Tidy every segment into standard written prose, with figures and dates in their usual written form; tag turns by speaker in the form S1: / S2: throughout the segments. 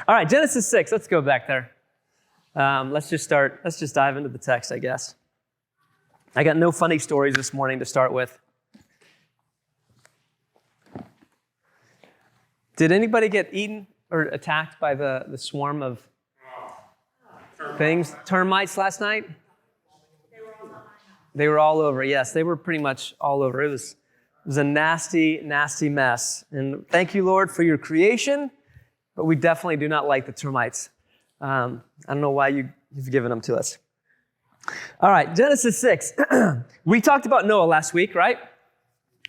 S1: All right, Genesis 6. Let's go back there. Let's just dive into the text, I guess. I got no funny stories this morning to start with. Did anybody get eaten or attacked by the swarm of termites last night? They were all over. Yes, they were pretty much all over. It was a nasty, nasty mess. And thank you, Lord, for your creation, but we definitely do not like the termites. I don't know why you've given them to us. All right, Genesis 6. We talked about Noah last week, right?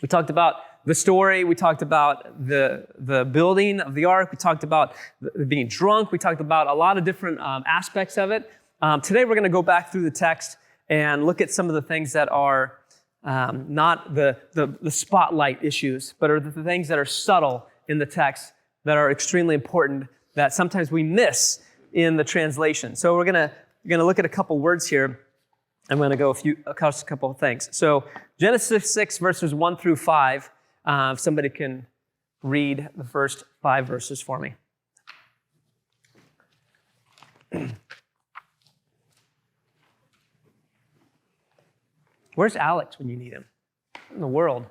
S1: We talked about the story. We talked about the building of the ark. We talked about being drunk. We talked about a lot of different aspects of it. Today, we're going to go back through the text and look at some of the things that are not the spotlight issues, but are the things that are subtle in the text that are extremely important that sometimes we miss in the translation. So we're going to look at a couple words here. I'm going to go a couple of things. So Genesis 6, verses 1 through 5. If somebody can read the first 5 verses for me. Where's Alex when you need him? In the world.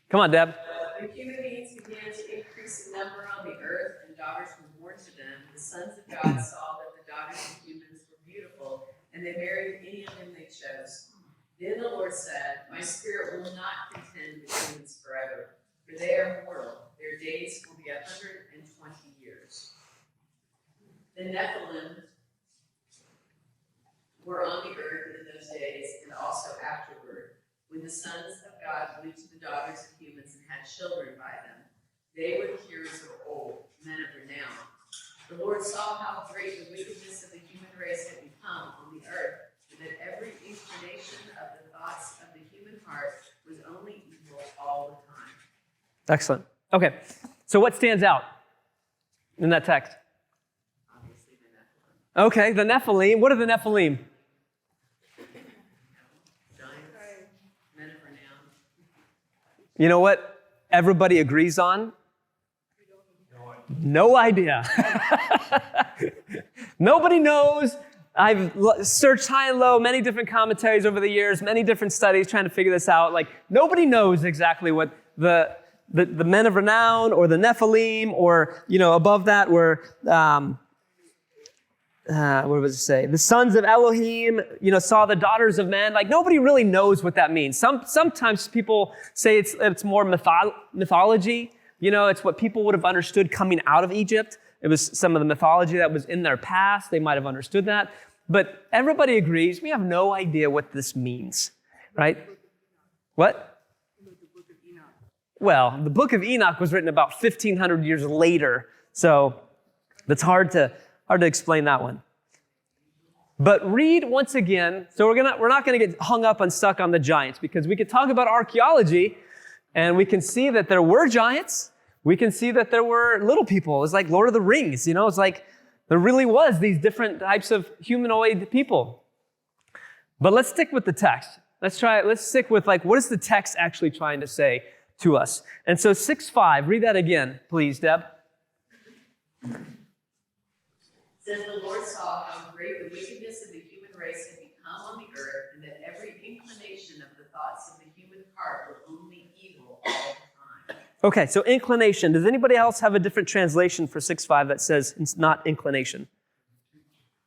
S1: Come on, Deb.
S2: The human beings began to increase in number on the earth, and daughters were born to them. The sons of God saw that the daughters of humans were beautiful, and they married any of them they chose. Then the Lord said, "My spirit will not contend with humans forever, for they are mortal. Their days will be 120 years." The Nephilim were on the earth in those days, and also afterward, when the sons of God went to the daughters of humans and had children by them. They were the heroes of old, men of renown. The Lord saw how great the wickedness of the human race had become on the earth, and that every inclination of the thoughts of the human heart was only evil all the time.
S1: Excellent. Okay, so what stands out in that text?
S2: Obviously the Nephilim.
S1: Okay, the Nephilim. What are the Nephilim?
S2: Giants, men of renown.
S1: You know what everybody agrees on? No idea. Nobody knows. I've searched high and low, many different commentaries over the years, many different studies trying to figure this out. Like, nobody knows exactly what the men of renown or the Nephilim or, above that were, what does it say? The sons of Elohim, saw the daughters of men. Like, nobody really knows what that means. Sometimes people say it's more mythology. It's what people would have understood coming out of Egypt. It was some of the mythology that was in their past. They might have understood that. But everybody agrees, we have no idea what this means, right? What? Well, the book of Enoch was written about 1,500 years later. So that's hard to explain that one. But read once again. So we're not going to get hung up and stuck on the giants, because we could talk about archaeology and we can see that there were giants. We can see that there were little people. It's like Lord of the Rings, It's like there really was these different types of humanoid people. But let's stick with the text. Let's stick with what is the text actually trying to say to us? And so 6:5, read that again, please, Deb.
S2: It says, "The Lord saw how great the wickedness of the human race had become on the earth, and that every inclination of the thoughts of the human heart were only evil all the time." Okay, so inclination. Does anybody else have a different translation for 6:5 that says it's not inclination?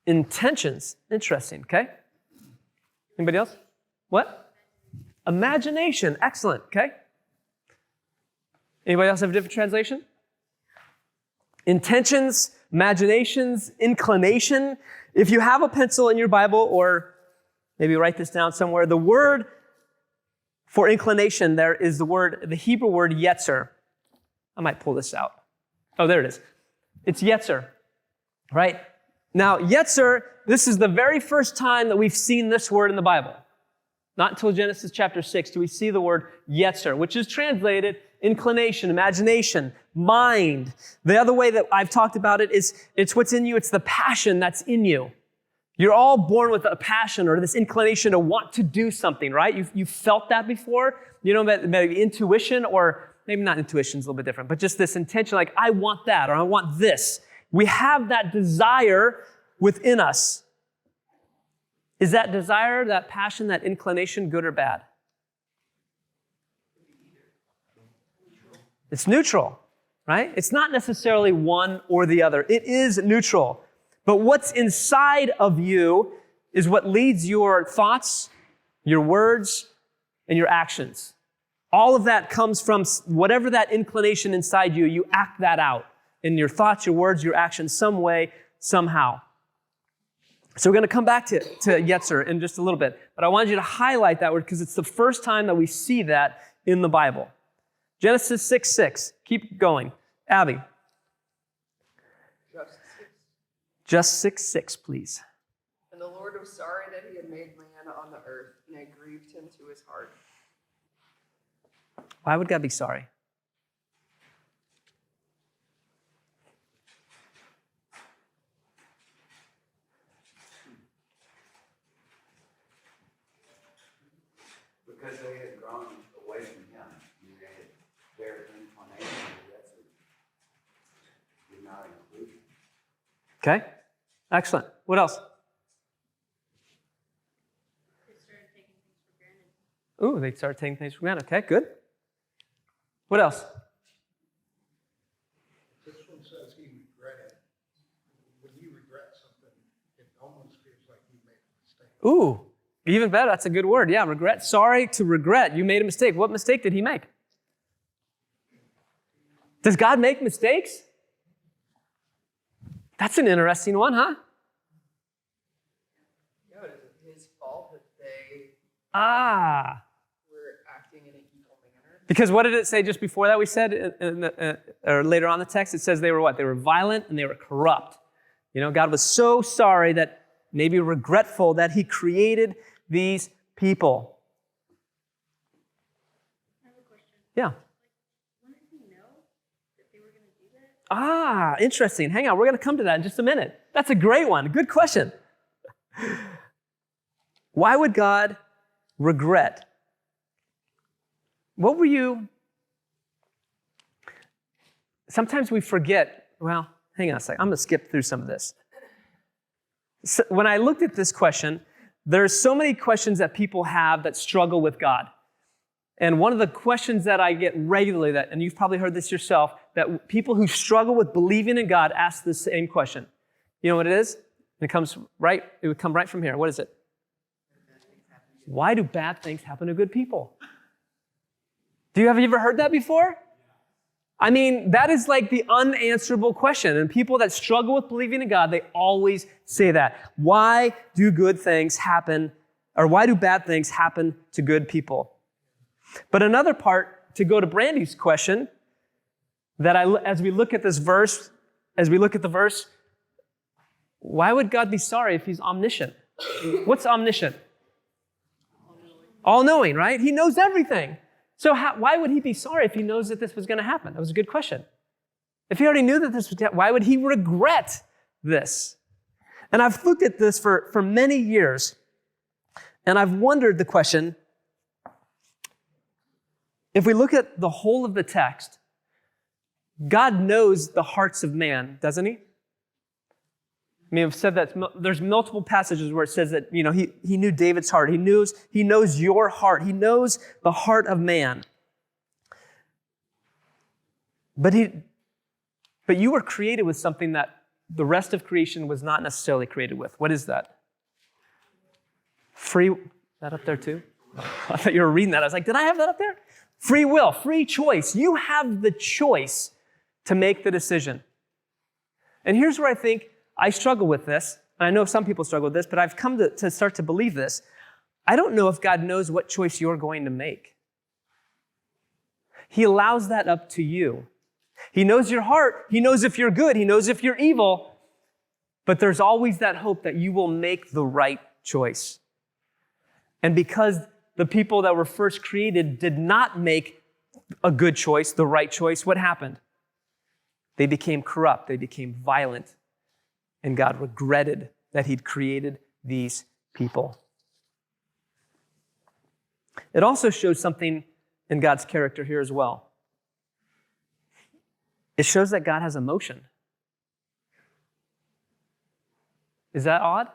S2: Intentions. Interesting, okay? Anybody else? What? Imagination. Excellent, okay? Anybody else have a different translation? Intentions, imaginations, inclination. If you have a pencil in your Bible, or maybe write this down somewhere, the word for inclination there is the Hebrew word Yetzer. I might pull this out. Oh, there it is. It's Yetzer, right? Now, Yetzer, this is the very first time that we've seen this word in the Bible. Not until Genesis chapter 6 do we see the word Yetzer, which is translated inclination, imagination, mind. The other way that I've talked about it is it's what's in you. It's the passion that's in you. You're all born with a passion or this inclination to want to do something, right? You've felt that before. Maybe intuition or maybe not intuition's a little bit different, but just this intention, like, I want that, or I want this. We have that desire within us. Is that desire, that passion, that inclination good or bad? It's neutral, right? It's not necessarily one or the other. It is neutral. But what's inside of you is what leads your thoughts, your words, and your actions. All of that comes from whatever that inclination inside you, you act that out in your thoughts, your words, your actions, some way, somehow. So we're going to come back to Yetzer in just a little bit. But I wanted you to highlight that word because it's the first time that we see that in the Bible. Genesis 6:6. Keep going. Abby. Just 6:6, please.
S3: And the Lord was sorry that he had made man on the earth, and it grieved him to his heart.
S2: Why would God be sorry?
S4: Because they had grown away from him. They had their inclination did not include him.
S2: Okay. Excellent. What else?
S5: They started taking things for granted.
S2: Ooh, they started taking things for granted. Okay, good. What else?
S6: This one says he regretted. When you regret something, it almost feels like you made a mistake.
S2: Ooh, even better. That's a good word. Yeah, regret. Sorry to regret. You made a mistake. What mistake did he make? Does God make mistakes? That's an interesting one, huh?
S3: Yeah, is it his fault that they
S2: Ah.
S3: were acting in an evil manner?
S2: Because what did it say just before that we said, or later on in the text? It says they were what? They were violent and they were corrupt. You know, God was so sorry that maybe regretful that he created these people.
S5: I have a question.
S2: Yeah.
S5: When did he know that they were going to do that?
S2: Ah, interesting. Hang on. We're going to come to that in just a minute. That's a great one. Good question. Why would God regret? What were you? Sometimes we forget. Well, hang on a second. I'm going to skip through some of this. So when I looked at this question, there's so many questions that people have that struggle with God. And one of the questions that I get regularly, and you've probably heard this yourself, that people who struggle with believing in God ask the same question. You know what it is? It would come right from here. What is it? Why do bad things happen to good people? Have you ever heard that before? I mean, that is like the unanswerable question. And people that struggle with believing in God, they always say that. Why do good things happen, or why do bad things happen to good people? But another part, to go to Brandy's question, that as we look at the verse, why would God be sorry if he's omniscient? What's omniscient? All-knowing, right? He knows everything. So why would he be sorry if he knows that this was going to happen? That was a good question. If he already knew that this was, why would he regret this? And I've looked at this for many years, and I've wondered the question, if we look at the whole of the text, God knows the hearts of man, doesn't he? I mean, I've said that there's multiple passages where it says that, you know, he knew David's heart. He knows your heart. He knows the heart of man. But you were created with something that the rest of creation was not necessarily created with. What is that? Free, that up there too? I thought you were reading that. I was like, did I have that up there? Free will, free choice. You have the choice to make the decision. And here's where I think I struggle with this, and I know some people struggle with this, but I've come to start to believe this. I don't know if God knows what choice you're going to make. He allows that up to you. He knows your heart. He knows if you're good. He knows if you're evil. But there's always that hope that you will make the right choice. And because the people that were first created did not make a good choice, the right choice, what happened? They became corrupt. They became violent. And God regretted that he'd created these people. It also shows something in God's character here as well. it shows that God has emotion. Is that odd?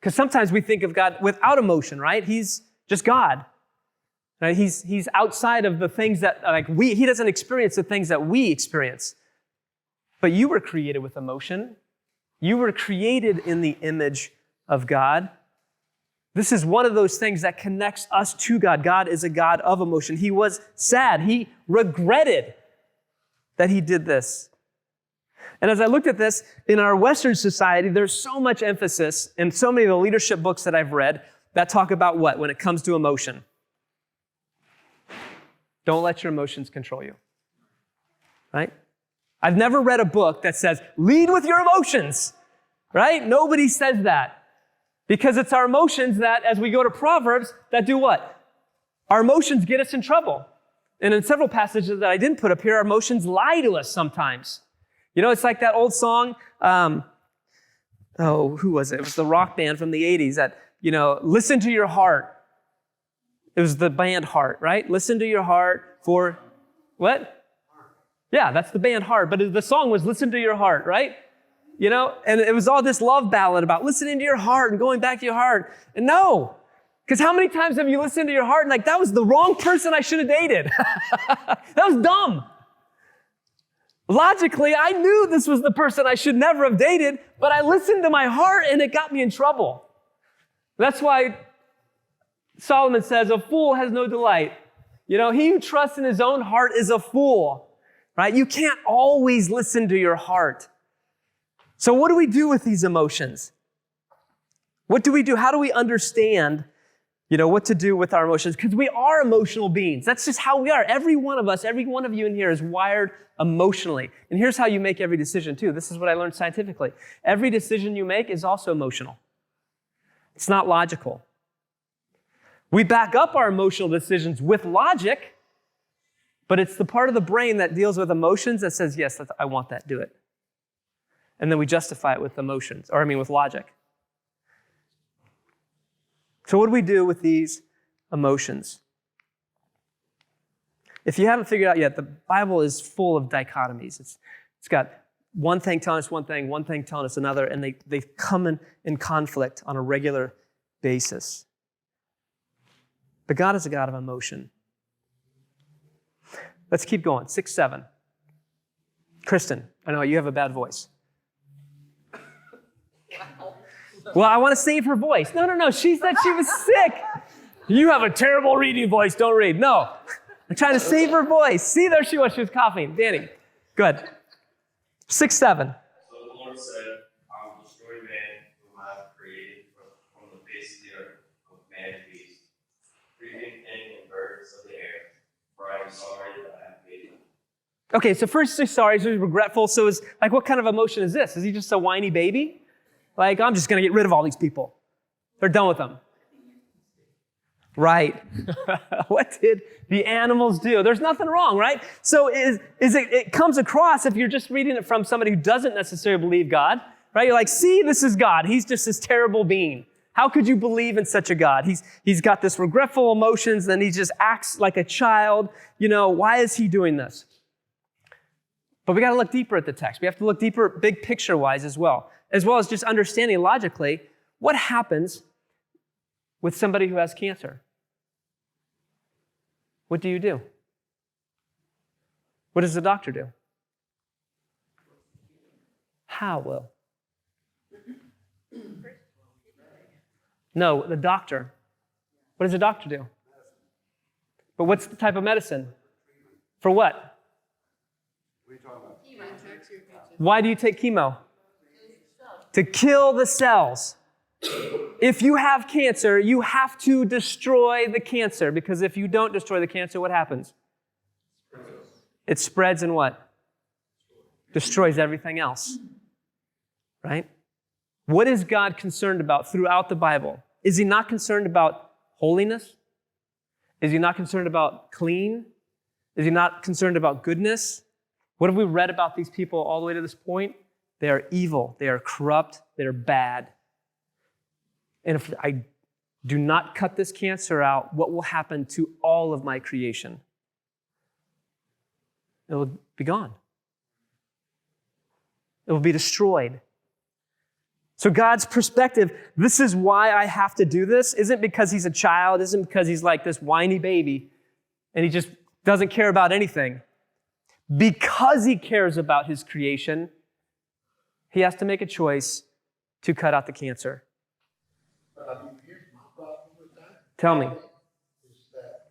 S2: Because sometimes we think of God without emotion, right? He's just God. Right? He's outside of the things that he doesn't experience the things that we experience. But you were created with emotion. You were created in the image of God. This is one of those things that connects us to God. God is a God of emotion. He was sad. He regretted that he did this. And as I looked at this, in our Western society, there's so much emphasis in so many of the leadership books that I've read that talk about what when it comes to emotion? Don't let your emotions control you, right? I've never read a book that says, lead with your emotions, right? Nobody says that because it's our emotions that, as we go to Proverbs, that do what? Our emotions get us in trouble. And in several passages that I didn't put up here, our emotions lie to us sometimes. You know, it's like that old song, who was it? It was the rock band from the 80s that, listen to your heart. It was the band Heart, right? Listen to your heart for what? Yeah, that's the band Heart. But the song was Listen to Your Heart, right? And it was all this love ballad about listening to your heart and going back to your heart. And no, because how many times have you listened to your heart and that was the wrong person I should have dated? That was dumb. Logically, I knew this was the person I should never have dated, but I listened to my heart and it got me in trouble. That's why Solomon says, a fool has no delight. He who trusts in his own heart is a fool, right? You can't always listen to your heart. So what do we do with these emotions? What do we do? How do we understand, what to do with our emotions? Because we are emotional beings. That's just how we are. Every one of us, every one of you in here is wired emotionally. And here's how you make every decision too. This is what I learned scientifically. Every decision you make is also emotional. It's not logical. We back up our emotional decisions with logic, but it's the part of the brain that deals with emotions that says, yes, I want that, do it. And then we justify it with with logic. So what do we do with these emotions? If you haven't figured out yet, the Bible is full of dichotomies. It's got one thing telling us one thing telling us another, and they come in conflict on a regular basis. But God is a God of emotion. Let's keep going. 6, 7. Kristen, I know you have a bad voice. Well, I want to save her voice. No. She said she was sick. You have a terrible reading voice. Don't read. No. I'm trying to save her voice. See, there she was. She was coughing. Danny, good. 6, 7.
S7: So the Lord said, I will destroy man whom I have created from the face of the earth, with man and beast, creeping thing and birds of the air, for I am sorry that I have made them.
S2: Okay, so first he's sorry, so he's regretful. So it's what kind of emotion is this? Is he just a whiny baby? I'm just going to get rid of all these people. They're done with them. Right. What did the animals do? There's nothing wrong, right? So it comes across, if you're just reading it from somebody who doesn't necessarily believe God, right? You're like, see, this is God. He's just this terrible being. How could you believe in such a God? He's got this regretful emotions, then he just acts like a child. Why is he doing this? But we got to look deeper at the text. We have to look deeper, big picture-wise as well as just understanding logically what happens with somebody who has cancer. What do you do? What does the doctor do? How, Will? No, the doctor. What does the doctor do? But what's the type of medicine? For what?
S4: What are you talking about?
S2: Why do you take chemo? To kill the cells. If you have cancer, you have to destroy the cancer, because if you don't destroy the cancer, what happens? It spreads and what? Destroys everything else. Right? What is God concerned about throughout the Bible? Is he not concerned about holiness? Is he not concerned about clean? Is he not concerned about goodness? What have we read about these people all the way to this point? They are evil. They are corrupt. They are bad. And if I do not cut this cancer out, what will happen to all of my creation? It will be gone. It will be destroyed. So God's perspective, this is why I have to do this, isn't because he's a child, isn't because he's like this whiny baby and he just doesn't care about anything. Because he cares about his creation, he has to make a choice to cut out the cancer.
S6: Here's my problem with that.
S2: Tell me.
S6: Is that,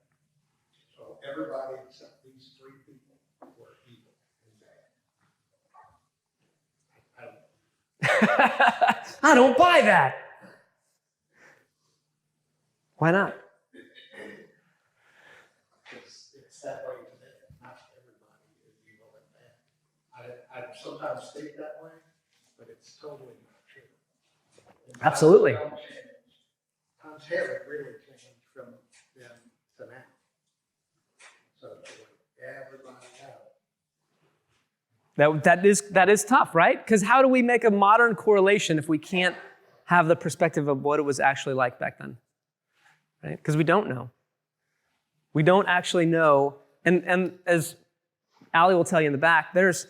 S6: so everybody except these three people were evil and bad.
S2: I don't buy that. Why not?
S6: It's that way today. Not everybody is evil and bad. I sometimes think that way, but it's totally not true. And
S2: Absolutely.
S6: Times haven't really changed from then to now. So it's like everybody out.
S2: That is tough, right? Because how do we make a modern correlation if we can't have the perspective of what it was actually like back then? Right? Because we don't know. We don't actually know. And as Allie will tell you in the back, there's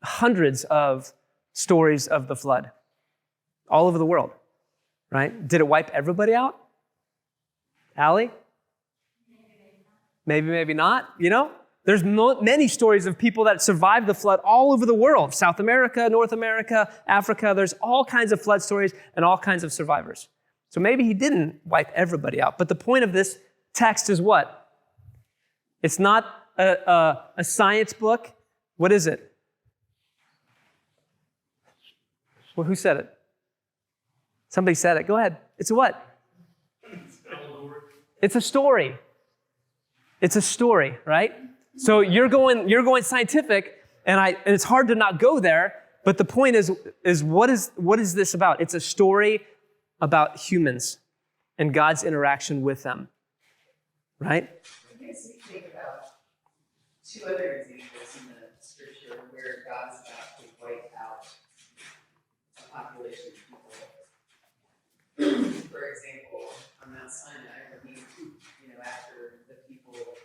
S2: hundreds of stories of the flood all over the world, right? Did it wipe everybody out? Allie? Maybe not, you know? There's many stories of people that survived the flood all over the world. South America, North America, Africa. There's all kinds of flood stories and all kinds of survivors. So maybe he didn't wipe everybody out. But the point of this text is what? It's not a science book. What is it? Well, who said it? Somebody said it. Go ahead. It's a what? It's a story. It's a story, right? So you're going scientific, and it's hard to not go there. But the point is what is this about? It's a story about humans and God's interaction with them, right?
S3: I guess we think about two other examples in the scripture where God's about to wipe out a population of people. For example, on Mount Sinai, when after the people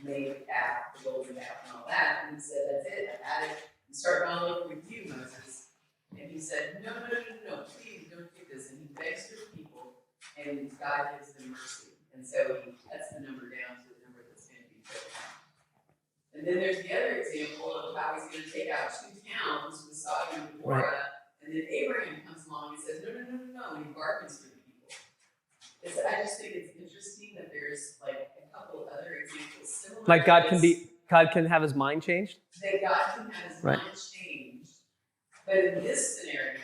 S3: made the calf, the golden calf and all that, and he said, that's it, I've had it. I'm starting all over with you, Moses. And he said, no, please don't do this. And he begs for the people, and God gives them mercy. And so he cuts the number down to the number that's going to be killed. And then there's the other example of how he's going to take out two towns with Sodom and Gomorrah. Right. And then Abraham comes along and says, no, and he bargains for the people. I just think it's interesting that there's like a couple other examples similar.
S2: Like God can have his mind changed?
S3: That God can have his mind changed. But in this scenario,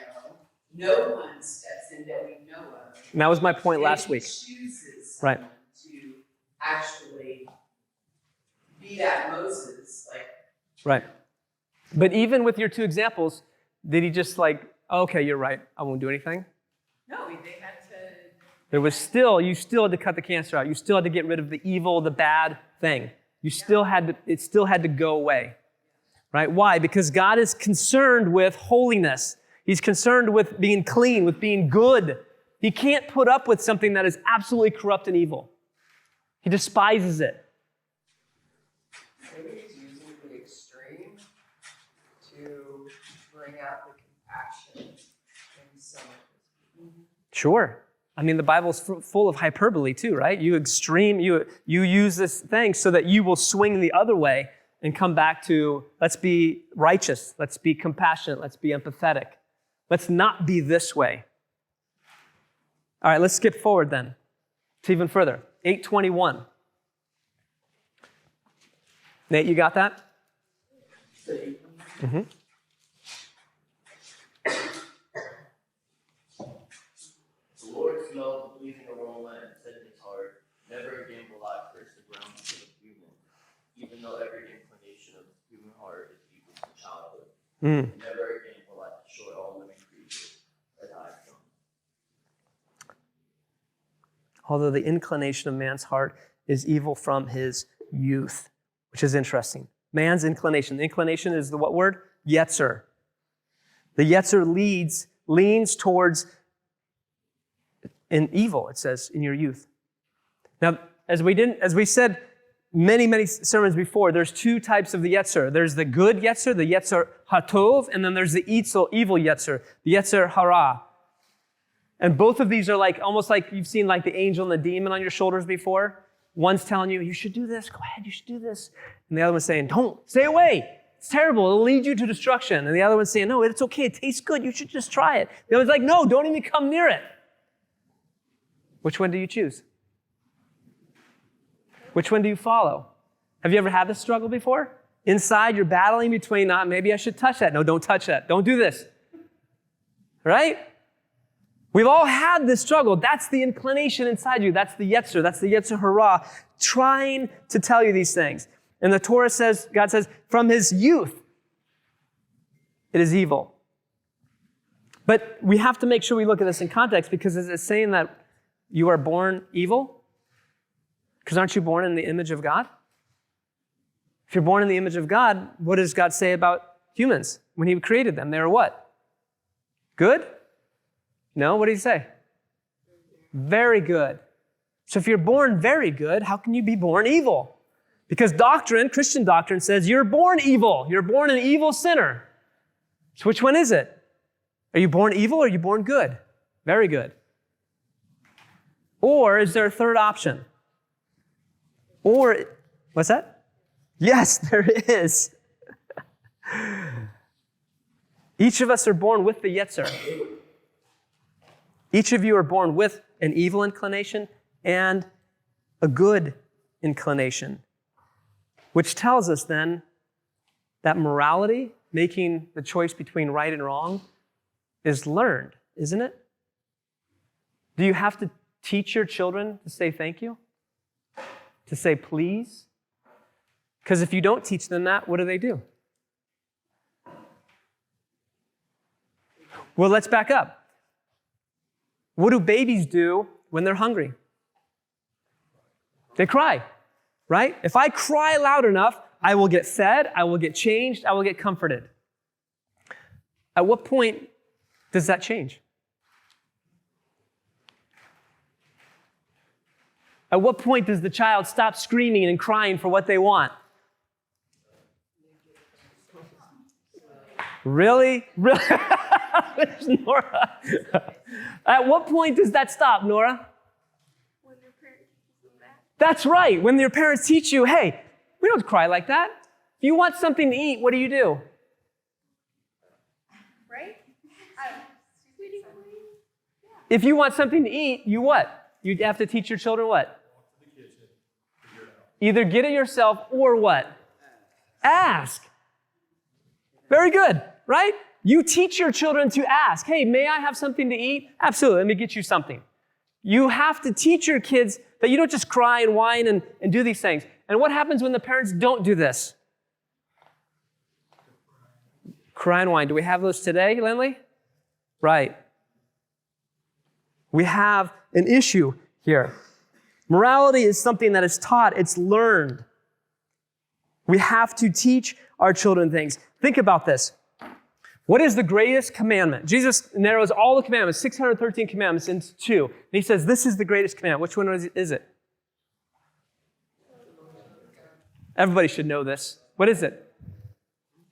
S3: no one steps in that we know of.
S2: And that was my point last week.
S3: Chooses
S2: right.
S3: to actually be that Moses.
S2: Right. But even with your two examples, did he just okay, you're right, I won't do anything?
S3: No, they had to.
S2: You still had to cut the cancer out. You still had to get rid of the evil, the bad thing. It still had to go away. Right? Why? Because God is concerned with holiness. He's concerned with being clean, with being good. He can't put up with something that is absolutely corrupt and evil. He despises it.
S3: Maybe he's using the extreme to bring out the compassion in some of his people.
S2: Sure. I mean, the Bible's full of hyperbole too, right? You use this thing so that you will swing the other way and come back to, let's be righteous, let's be compassionate, let's be empathetic. Let's not be this way. All right, let's skip forward then to even further. 8:21. Nate, you got that? Mm-hmm.
S7: The Lord smelled the pleasing aroma and said in his heart, never again will I curse the ground because of human, even though every inclination of the human heart is evil from childhood. Never again will I destroy all living creatures that I have done.
S2: Although the inclination of man's heart is evil from his youth, which is interesting. Man's inclination. The inclination is the what word? Yetzer. The Yetzer leans towards in evil, it says, in your youth. Now, as we said, many sermons before, there's two types of the Yetzer. There's the good Yetzer, the Yetzer Hatov, and then there's the evil Yetzer, the Yetzer Hara. And both of these are like, almost like you've seen like the angel and the demon on your shoulders before. One's telling you, you should do this, go ahead, you should do this. And the other one's saying, don't, stay away. It's terrible, it'll lead you to destruction. And the other one's saying, no, it's okay, it tastes good, you should just try it. The other one's like, no, don't even come near it. Which one do you choose? Which one do you follow? Have you ever had this struggle before? Inside, you're battling between, maybe I should touch that. No, don't touch that. Don't do this. Right? We've all had this struggle. That's the inclination inside you. That's the Yetzer. That's the Yetzer Hara, trying to tell you these things. And the Torah says, God says, from his youth, it is evil. But we have to make sure we look at this in context, because is it saying that you are born evil? Because aren't you born in the image of God? If you're born in the image of God, what does God say about humans when he created them? They were what? Good? No, what did he say? Very good. So if you're born very good, how can you be born evil? Because doctrine, Christian doctrine, says you're born evil. You're born an evil sinner. So which one is it? Are you born evil or are you born good? Very good. Or is there a third option? Or, what's that? Yes, there is. Each of us are born with the Yetzer. Each of you are born with an evil inclination and a good inclination, which tells us then that morality, making the choice between right and wrong, is learned, isn't it? Do you have to teach your children to say thank you? To say please? Because if you don't teach them that, what do? Well, let's back up. What do babies do when they're hungry? They cry, right? If I cry loud enough, I will get fed, I will get changed, I will get comforted. At what point does that change? At what point does the child stop screaming and crying for what they want? Really? Really? There's Nora. At what point does that stop, Nora?
S5: When their parents teach them that.
S2: That's right. When your parents teach you, hey, we don't cry like that. If you want something to eat, what do?
S5: Right?
S2: If you want something to eat, you what? You have to teach your children what? Either get it yourself or what? Ask. Very good, right? You teach your children to ask. Hey, may I have something to eat? Absolutely, let me get you something. You have to teach your kids that you don't just cry and whine and do these things. And what happens when the parents don't do this? Cry and whine. Do we have those today, Lindley? Right. We have an issue here. Morality is something that is taught, it's learned. We have to teach our children things. Think about this. What is the greatest commandment? Jesus narrows all the commandments, 613 commandments, into two. And he says, this is the greatest commandment. Which one is it? Everybody should know this. What is it?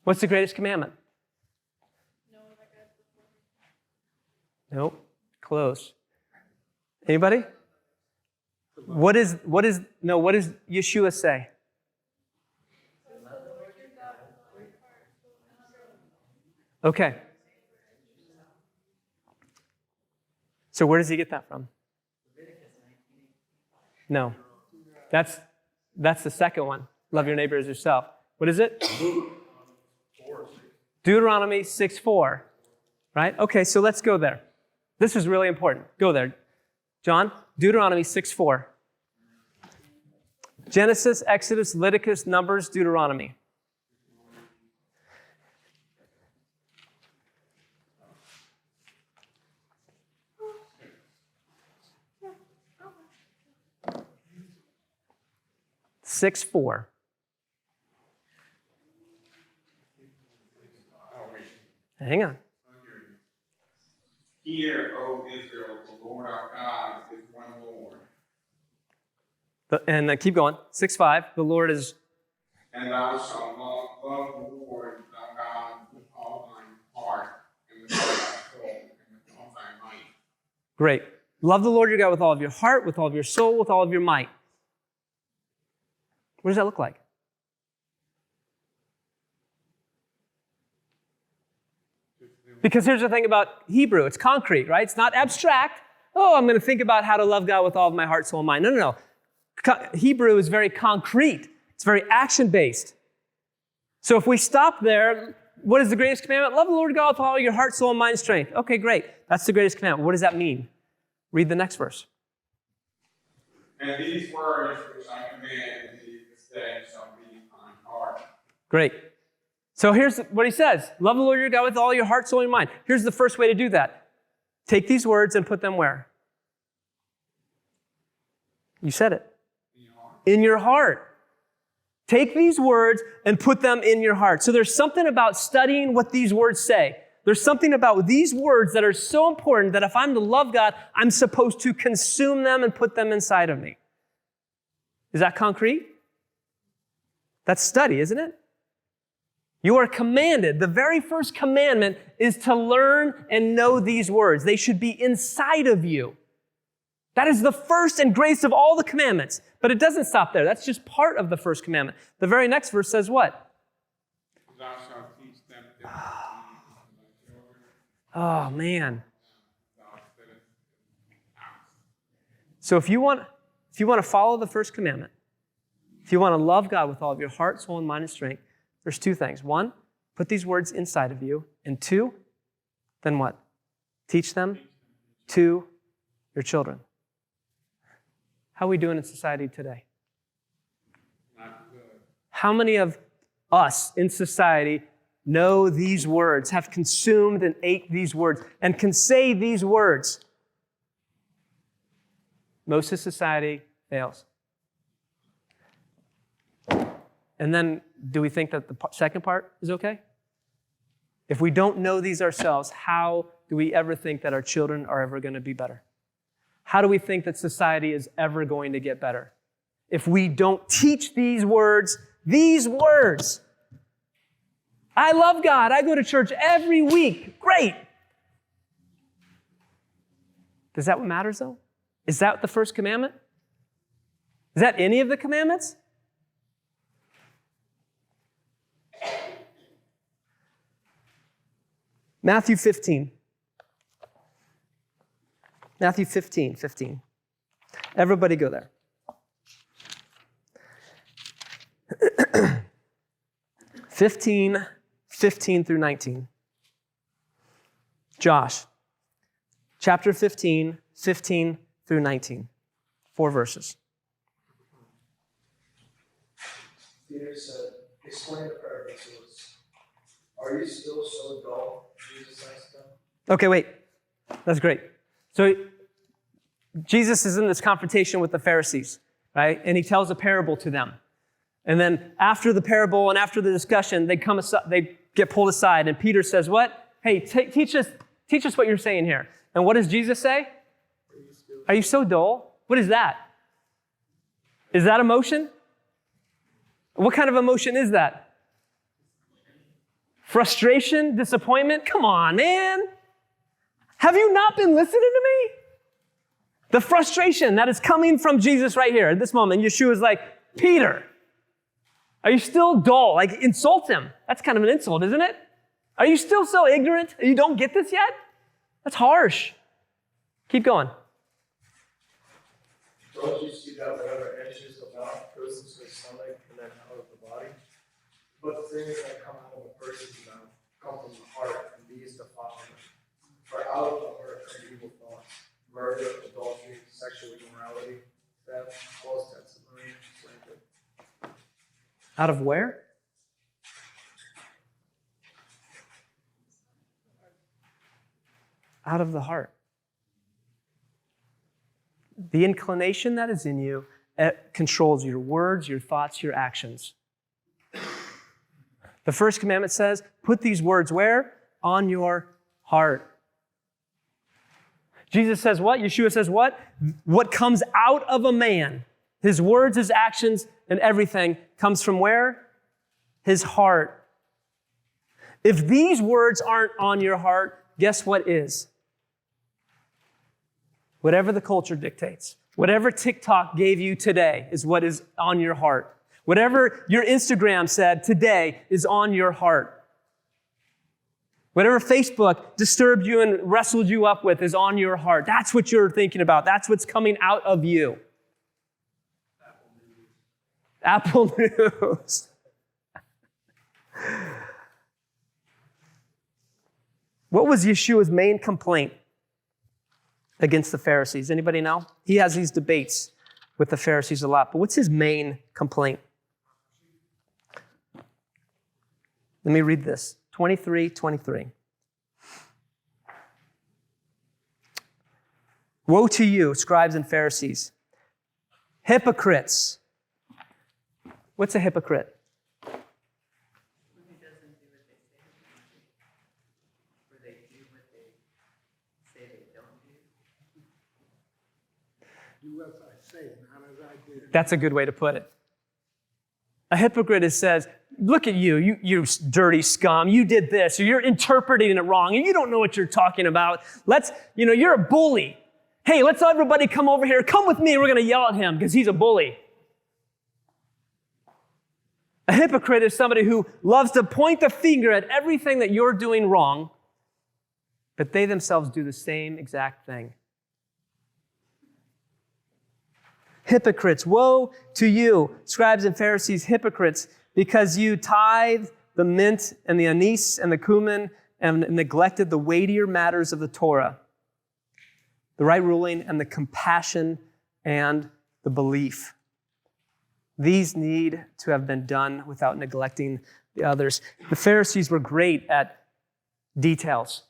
S2: What's the greatest commandment? Nope. Close. Anybody? What does Yeshua say? Okay. So where does he get that from? No. That's the second one. Love your neighbor as yourself. What is it? Deuteronomy 6:4. Right? Okay, so let's go there. This is really important. Go there. John, Deuteronomy 6:4. Genesis, Exodus, Leviticus, Numbers, Deuteronomy. Six, 4. Hang on.
S8: Hear, O Israel, the Lord our God is one Lord.
S2: And keep going. 6:5. The Lord is.
S8: And thou shalt love the Lord thy God with all thine heart, and with all thy soul, and with all thy might.
S2: Great. Love the Lord your God with all of your heart, with all of your soul, with all of your might. What does that look like? Because here's the thing about Hebrew. It's concrete, right? It's not abstract. Oh, I'm going to think about how to love God with all of my heart, soul, and mind. No. Hebrew is very concrete. It's very action-based. So if we stop there, what is the greatest commandment? Love the Lord God with all your heart, soul, and mind, and strength. Okay, great. That's the greatest commandment. What does that mean? Read the next verse.
S8: And these words which I command thee this day shall be in thine heart.
S2: Great. So here's what he says. Love the Lord your God with all your heart, soul, and mind. Here's the first way to do that. Take these words and put them where? You said it. In your heart. Take these words and put them in your heart. So there's something about studying what these words say. There's something about these words that are so important that if I'm to love God, I'm supposed to consume them and put them inside of me. Is that concrete? That's study, isn't it? You are commanded. The very first commandment is to learn and know these words. They should be inside of you. That is the first and greatest of all the commandments. But it doesn't stop there. That's just part of the first commandment. The very next verse says what?
S8: Thou shalt teach them to thy children.
S2: Oh, man.
S8: Thou sittest in the house.
S2: So if you want to follow the first commandment, if you want to love God with all of your heart, soul, and mind and strength, there's two things. One, put these words inside of you. And two, then what? Teach them to your children. How are we doing in society today?
S8: Not good.
S2: How many of us in society know these words, have consumed and ate these words, and can say these words? Most of society fails. And then, do we think that the second part is okay? If we don't know these ourselves, how do we ever think that our children are ever going to be better? How do we think that society is ever going to get better? If we don't teach these words, I love God. I go to church every week. Great. Is that what matters, though? Is that the first commandment? Is that any of the commandments? Matthew 15. Matthew 15. Everybody go there. 15 through 19. Josh, chapter 15 through 19. 4 verses.
S6: Peter said, explain the parable to us. Are you still so dull? Jesus asked them.
S2: Okay, wait. That's great. So Jesus is in this confrontation with the Pharisees, right? And he tells a parable to them. And then after the parable and after the discussion, they get pulled aside. And Peter says, what? Hey, teach us what you're saying here. And what does Jesus say? Are you so dull? What is that? Is that emotion? What kind of emotion is that? Frustration? Disappointment? Come on, man. Have you not been listening to me? The frustration that is coming from Jesus right here at this moment. Yeshua's like, Peter, are you still dull? Like, insult him. That's kind of an insult, isn't it? Are you still so ignorant? You don't get this yet? That's harsh. Keep going.
S6: Don't you see that whatever enters the mouth goes into the stomach and then out of the body? But the things that come out of a person's mouth come from the heart, and these defile them. For out of the heart are evil thoughts, murder, adultery, sexual immorality, theft, false testimony, slander.
S2: Out of where? Out of the heart. The inclination that is in you controls your words, your thoughts, your actions. The first commandment says, put these words where? On your heart. Jesus says what? Yeshua says what? What comes out of a man His words, his actions, and everything comes from where? His heart. If these words aren't on your heart, guess what is? Whatever the culture dictates, whatever TikTok gave you today is what is on your heart. Whatever your Instagram said today is on your heart. Whatever Facebook disturbed you and wrestled you up with is on your heart. That's what you're thinking about. That's what's coming out of you. Apple News. What was Yeshua's main complaint against the Pharisees? Anybody know? He has these debates with the Pharisees a lot, but what's his main complaint? Let me read this. 23:23. Woe to you, scribes and Pharisees, hypocrites. What's a hypocrite?
S3: Who doesn't do what they say they're going to do? Or they do what they say they don't do?
S8: Do as I say, not as I do.
S2: That's a good way to put it. A hypocrite says, look at you, you dirty scum, you did this, or you're interpreting it wrong, and you don't know what you're talking about. You're a bully. Hey, let's everybody come over here. Come with me, we're going to yell at him because he's a bully. A hypocrite is somebody who loves to point the finger at everything that you're doing wrong, but they themselves do the same exact thing. Hypocrites, woe to you, scribes and Pharisees, hypocrites, because you tithe the mint and the anise and the cumin and neglected the weightier matters of the Torah, the right ruling and the compassion and the belief. These need to have been done without neglecting the others. The Pharisees were great at details.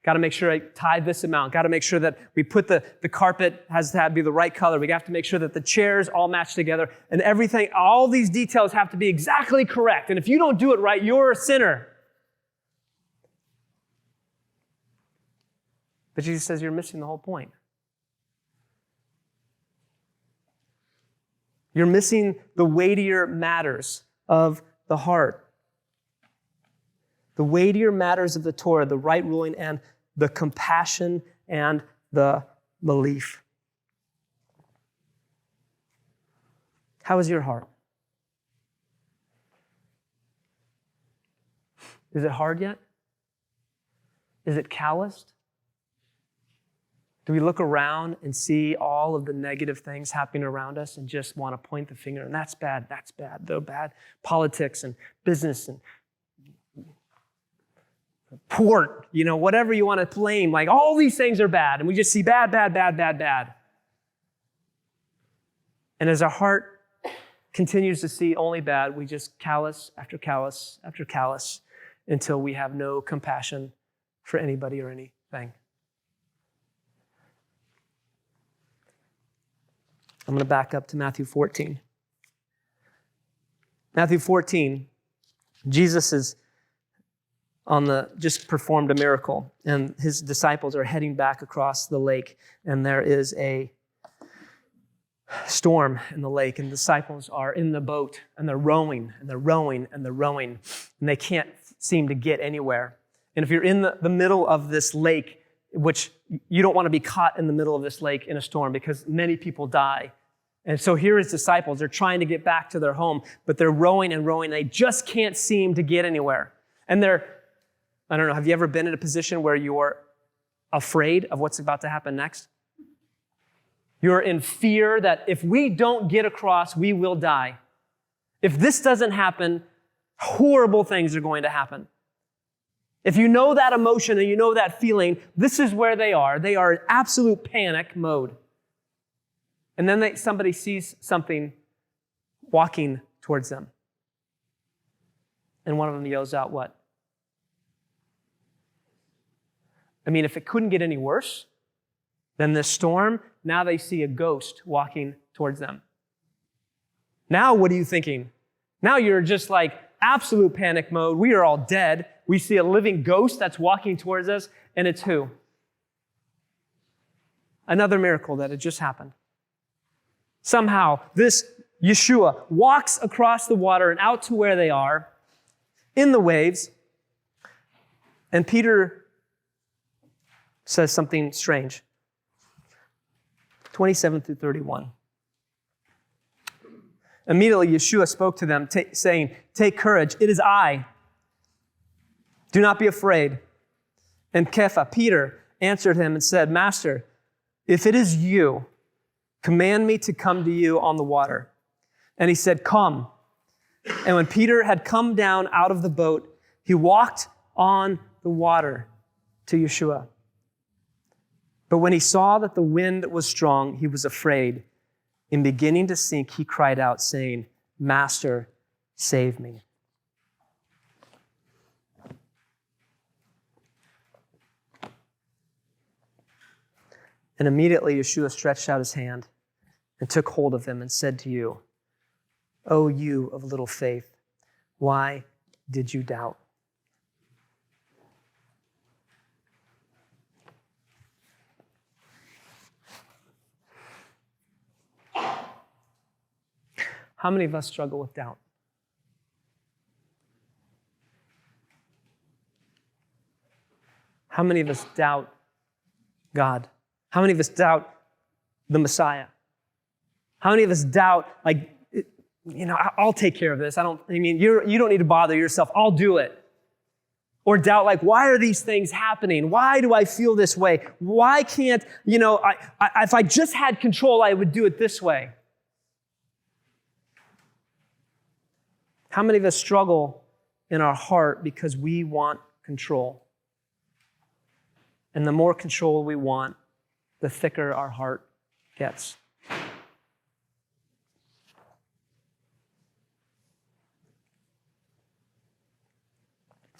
S2: Got to make sure I tithe this amount. Got to make sure that we put the carpet has to be the right color. We have to make sure that the chairs all match together and everything. All these details have to be exactly correct. And if you don't do it right, you're a sinner. But Jesus says you're missing the whole point. You're missing the weightier matters of the heart. The weightier matters of the Torah, the right ruling and the compassion and the belief. How is your heart? Is it hard yet? Is it calloused? Do we look around and see all of the negative things happening around us and just want to point the finger, and that's bad, they're bad. Politics and business and port, whatever you want to blame, like all these things are bad, and we just see bad. And as our heart continues to see only bad, we just callous after callous after callous until we have no compassion for anybody or anything. I'm going to back up to Matthew 14. Matthew 14, Jesus is just performed a miracle, and his disciples are heading back across the lake, and there is a storm in the lake, and the disciples are in the boat, and they're rowing, and they can't seem to get anywhere. And if you're in the middle of this lake, which you don't want to be caught in the middle of this lake in a storm because many people die. And so here his disciples are trying to get back to their home, but they're rowing and rowing. They just can't seem to get anywhere. And I don't know, have you ever been in a position where you're afraid of what's about to happen next? You're in fear that if we don't get across, we will die. If this doesn't happen, horrible things are going to happen. If you know that emotion and you know that feeling, this is where they are. They are in absolute panic mode. And then somebody sees something walking towards them. And one of them yells out, what? I mean, if it couldn't get any worse than this storm, now they see a ghost walking towards them. Now what are you thinking? Now you're just like absolute panic mode. We are all dead. We see a living ghost that's walking towards us, and it's who? Another miracle that had just happened. Somehow, this Yeshua walks across the water and out to where they are in the waves. And Peter says something strange. 27 through 31. Immediately, Yeshua spoke to them, saying, "Take courage, it is I. Do not be afraid." And Kepha, Peter, answered him and said, "Master, if it is you, command me to come to you on the water." And he said, "Come." And when Peter had come down out of the boat, he walked on the water to Yeshua. But when he saw that the wind was strong, he was afraid. In beginning to sink, he cried out, saying, "Master, save me." And immediately Yeshua stretched out his hand and took hold of him and said to you, "O you of little faith, why did you doubt?" How many of us struggle with doubt? How many of us doubt God? How many of us doubt the Messiah? How many of us doubt, I'll take care of this. You don't need to bother yourself. I'll do it. Or doubt, why are these things happening? Why do I feel this way? Why can't, if I just had control, I would do it this way. How many of us struggle in our heart because we want control? And the more control we want, the thicker our heart gets.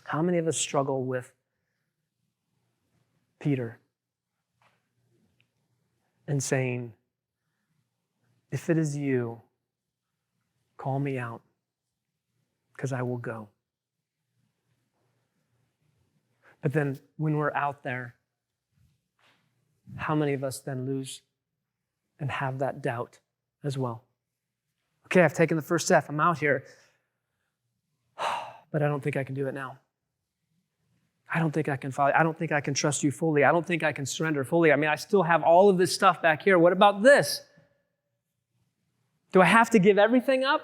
S2: How many of us struggle with Peter and saying, "If it is you, call me out, because I will go." But then when we're out there, how many of us then lose and have that doubt as well? Okay, I've taken the first step. I'm out here, but I don't think I can do it now. I don't think I can follow. I don't think I can trust you fully. I don't think I can surrender fully. I still have all of this stuff back here. What about this? Do I have to give everything up?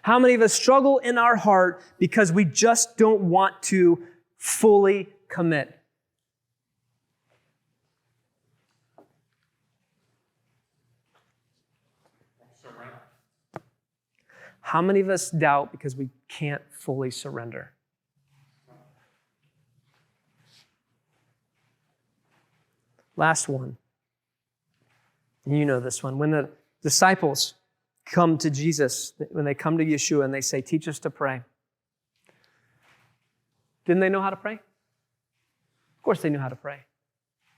S2: How many of us struggle in our heart because we just don't want to fully commit? How many of us doubt because we can't fully surrender? Last one. You know this one. When the disciples come to Jesus, when they come to Yeshua and they say, "Teach us to pray," didn't they know how to pray? Of course they knew how to pray.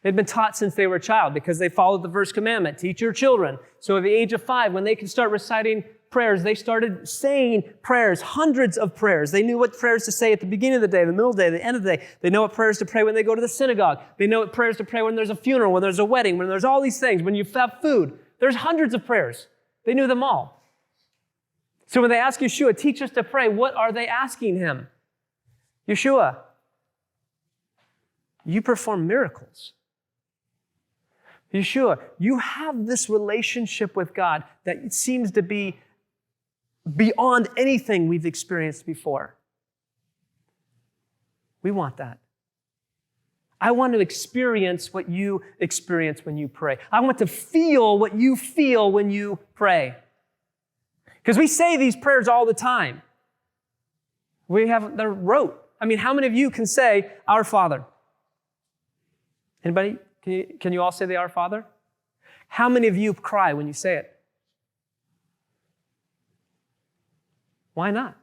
S2: They'd been taught since they were a child because they followed the first commandment, teach your children. So at the age of 5, when they could start reciting prayers, they started saying prayers, hundreds of prayers. They knew what prayers to say at the beginning of the day, the middle of the day, the end of the day. They know what prayers to pray when they go to the synagogue. They know what prayers to pray when there's a funeral, when there's a wedding, when there's all these things, when you have food. There's hundreds of prayers. They knew them all. So when they ask Yeshua, "Teach us to pray," what are they asking him? Yeshua, you perform miracles. Yeshua, you have this relationship with God that it seems to be beyond anything we've experienced before. We want that. I want to experience what you experience when you pray. I want to feel what you feel when you pray. Because we say these prayers all the time. They're rote. How many of you can say, "Our Father"? Anybody? Can you all say the Our Father? How many of you cry when you say it? Why not?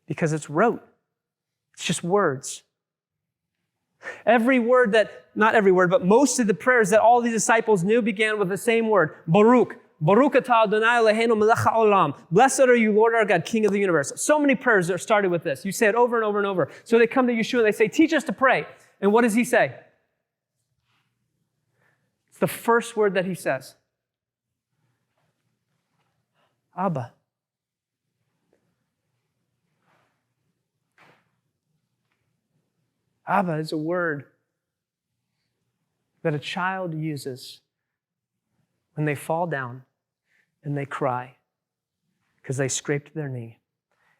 S2: Because it's rote. It's just words. Not every word, but most of the prayers that all the disciples knew began with the same word, Baruch. Baruch atah Adonai Eloheinu melech haolam. Blessed are you, Lord our God, King of the universe. So many prayers are started with this. You say it over and over and over. So they come to Yeshua and they say, "Teach us to pray." And what does he say? the first word that he says? Abba. Abba is a word that a child uses when they fall down and they cry because they scraped their knee.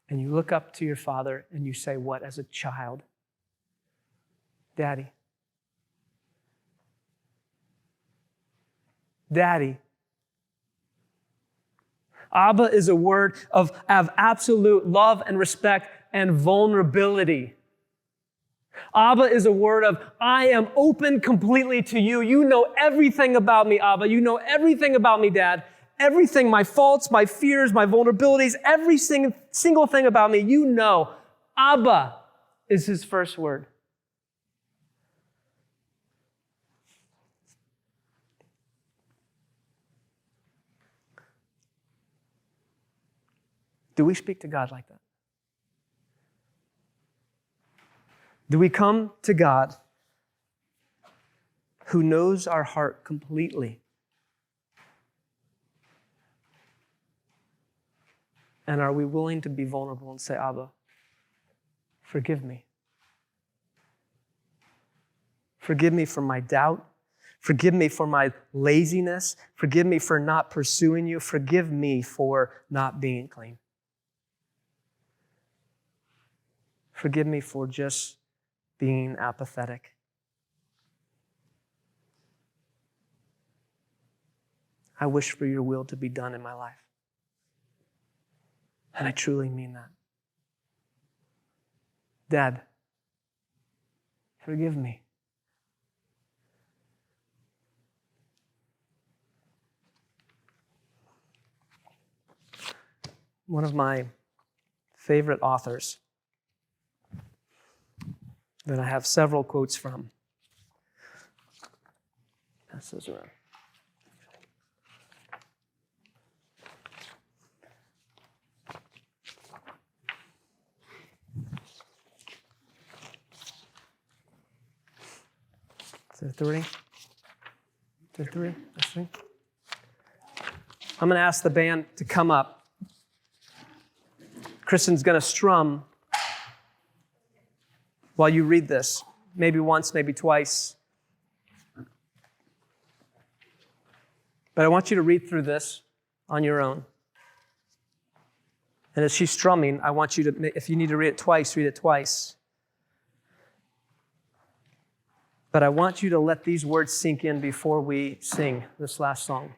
S2: And you look up to your father and you say what as a child? Daddy. Daddy. Abba is a word of absolute love and respect and vulnerability. Abba is a word of, I am open completely to you. You know everything about me, Abba. You know everything about me, Dad. Everything, my faults, my fears, my vulnerabilities, every single thing about me, you know. Abba is his first word. Do we speak to God like that? Do we come to God who knows our heart completely? And are we willing to be vulnerable and say, Abba, forgive me. Forgive me for my doubt. Forgive me for my laziness. Forgive me for not pursuing you. Forgive me for not being clean. Forgive me for just being apathetic. I wish for your will to be done in my life. And I truly mean that. Dad, forgive me. One of my favorite authors that I have several quotes from. Pass those around. Is there three? Is there three? That's three. I'm going to ask the band to come up. Kristen's going to strum while you read this, maybe once, maybe twice. But I want you to read through this on your own. And as she's strumming, I want you to, if you need to read it twice, read it twice. But I want you to let these words sink in before we sing this last song.